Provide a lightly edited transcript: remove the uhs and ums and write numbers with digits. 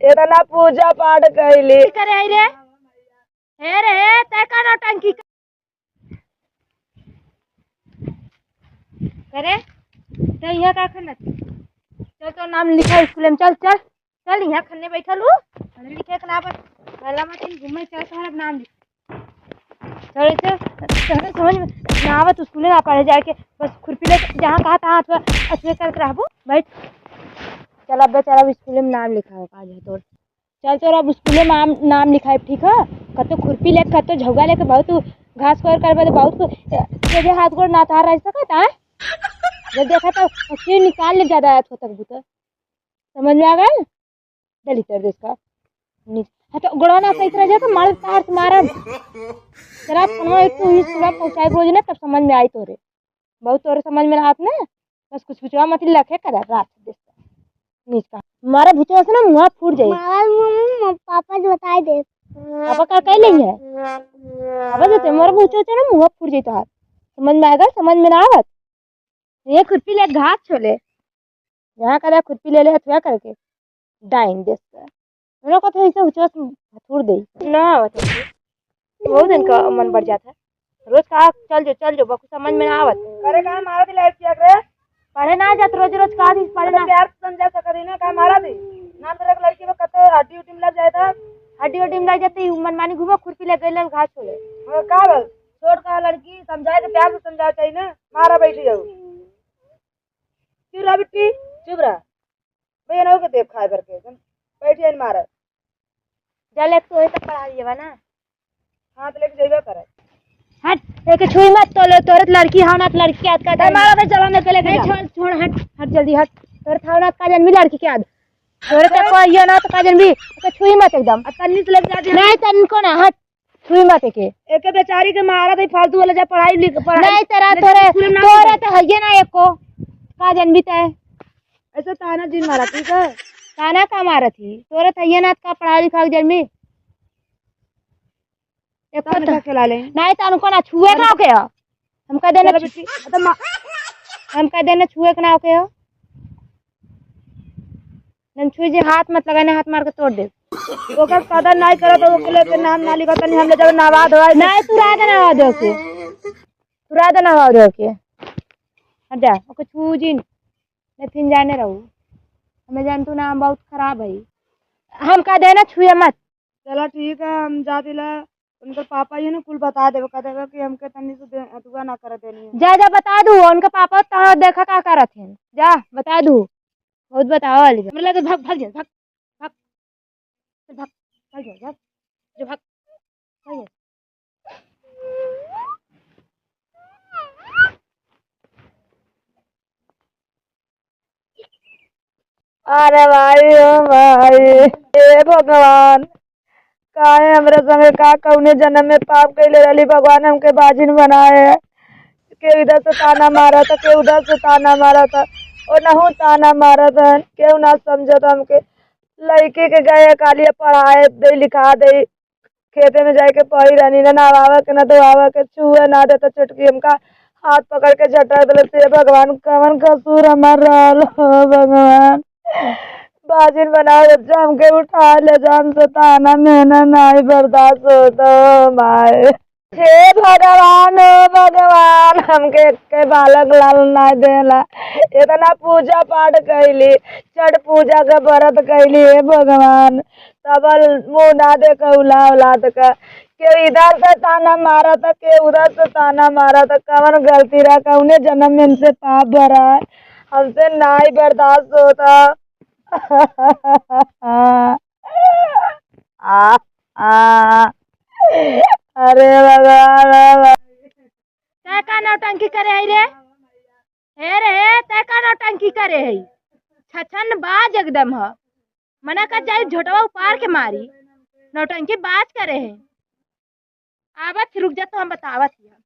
इतना पूजा पाठ कैली करे आई रे हे रे ते का नौटंकी करे तो यहाँ का खन चल तो नाम लिखा स्कूल में चल चल चल यहाँ खन्ने बैठल हूँ लिखे के ना बस पहला मत घूमे चल तुम्हारा नाम लिख चल चल समझ में ना आवत स्कूल में पढ़े जाके बस खुरपी ले जहाँ कहा तहाँ अच्छे करके रहबो बैठ चल अब चल स्कूल में नाम लिखा हो आज है तोर चल चल अब स्कूल में नाम लिखाए ठीक है कतो खुरपी ले कतो झौगा लेके बहुत घास कोर करबे तो बहुत तेरे हाथ गोड़ ना तार रह सकत है जब देखा तो फिर निकाल ले ज्यादा आया तक बुता समझ में आ गया चल इधर देख का हाँ तो गोड़ा ना सही तरह जा तो मार तार से मारा जरा कौन एक तो ही सुबह पहुंचाए रोज ना तब समझ में आई तोरे बहुत तोरे समझ में हाथ ना बस कुछ पूछवा मत लखे कर रात देख नीच का मारा भूचा से ना मुंह फूट जाए पापा जो बताए दे पापा का कह नहीं है पापा देते मोरा भूचा से ना मुंह फूट जाए तो हाथ समझ में आएगा समझ में ना आवत ये खुरपी ले घास छोले यहाँ का खुरपी ले ले हथुआ करके डाइन देख मेरा को तो ऐसे हुचवा हथुर दे ना आवत बहुत दिन का मन बढ़ जाता है रोज का चल जो बकु समझ में ना आवत करे का मारा दी लाइट किया करे पढ़े ना जात रोज रोज का दिन पढ़े ना प्यार से समझा सकरी ना का मारा दी ना तेरे को लड़की में कतो हड्डी उटी में लग जाए था हड्डी उड्डी में लग जाती मनमानी घूमो खुरपी ले गइल घास छोले का बोल छोड़ का लड़की समझाए के प्यार से समझा चाहिए ना मारा बैठी जाओ चुप रहा बिट्टी चुप रहा भैया ना के देख खाए करके बैठ जाए मारा जल एक तो तक पढ़ा दिएगा ना हाथ लेके जाइबे करे हट एक छुई मत तो तोरत लड़की हां ना लड़की याद का मारा तो चलाने के लिए छोड़ छोड़ हट हट जल्दी हट तोर था ना का जन्मी लड़की के याद तोरे तक को ये ना तो का जन्मी तो छुई मत एकदम तन्नी से लेके जाती नहीं तन को ना हट छुई मत के एक बेचारी के मारा तो फालतू वाला जा पढ़ाई लिख नहीं तेरा तोरे तो है ना एक को का जन्मी तय ऐसा ताना दिन मारा ठीक है ताना का मारा थी तोरे थैया नाथ का पढ़ा लिखा जन्मी एक तो खिला ले नहीं तन को ना छुए का के हम कह देना हम कह देना छुए का ना के नन छुई जे हाथ मत लगाने हाथ मार के तोड़ दे ओकर कदर नहीं करे तो ओके लेके नाम ना लिखा तनी हम ले जब नवाद होय नहीं तू राधा नवा दो के तू राधा नवा दो के हट जा ओके छू जी मैं फिर जाने रहूं हमें जान तू नाम बहुत खराब है हम कह देना छुए मत चलो ठीक है हम जा दिला उनके पापा ये ना कुल बता देवे कह देवे कि हमके तनी से अतुआ ना करे देनी जा जा बता दू उनका पापा तो देखा का करत है जा बता दू बहुत बताओ वाली मतलब लगे भाग भाग जा भाग भाग भाग भाग जा जो भाग भाग अरे भाई ओ भाई हे भगवान काहे हमरे संगे का कौने जन्म में पाप कैले रहली भगवान हमके बाजिन बनाए है के इधर से ताना मारा था के उधर से ताना मारा था और नहु ताना मारा था केहू ना समझत हमके लड़की के गए कालिया पढ़ाए दे लिखा दे खेते में जाके पढ़ी रहनी ना आवा के ना तो आवा के छुए ना देता चुटकी हमका हाथ पकड़ के झटा दिल से भगवान कवन कसूर हमार रहल हो भगवान बाजिन बनाओ बच्चा हमके उठा ले जान से ताना मेहना नहीं बर्दाश्त होता माए हे भगवान ओ भगवान हमके के बालक लाल ना देला इतना पूजा पाठ कैली छठ पूजा का व्रत कैली हे भगवान तबल मुँह ना दे कौला औलाद का के इधर से ताना मारा था के उधर से ताना मारा था कवन गलती रहा कौने जन्म में इनसे पाप भरा है हमसे ना ही बर्दाश्त होता अरे भगवान तय का नौटंकी करे है रे हे रे तय का नौटंकी करे है छछन बाज एकदम ह मना कर जाई झोटवा उपार के मारी नौटंकी बाज करे है आवत रुक जा तो हम बतावत ही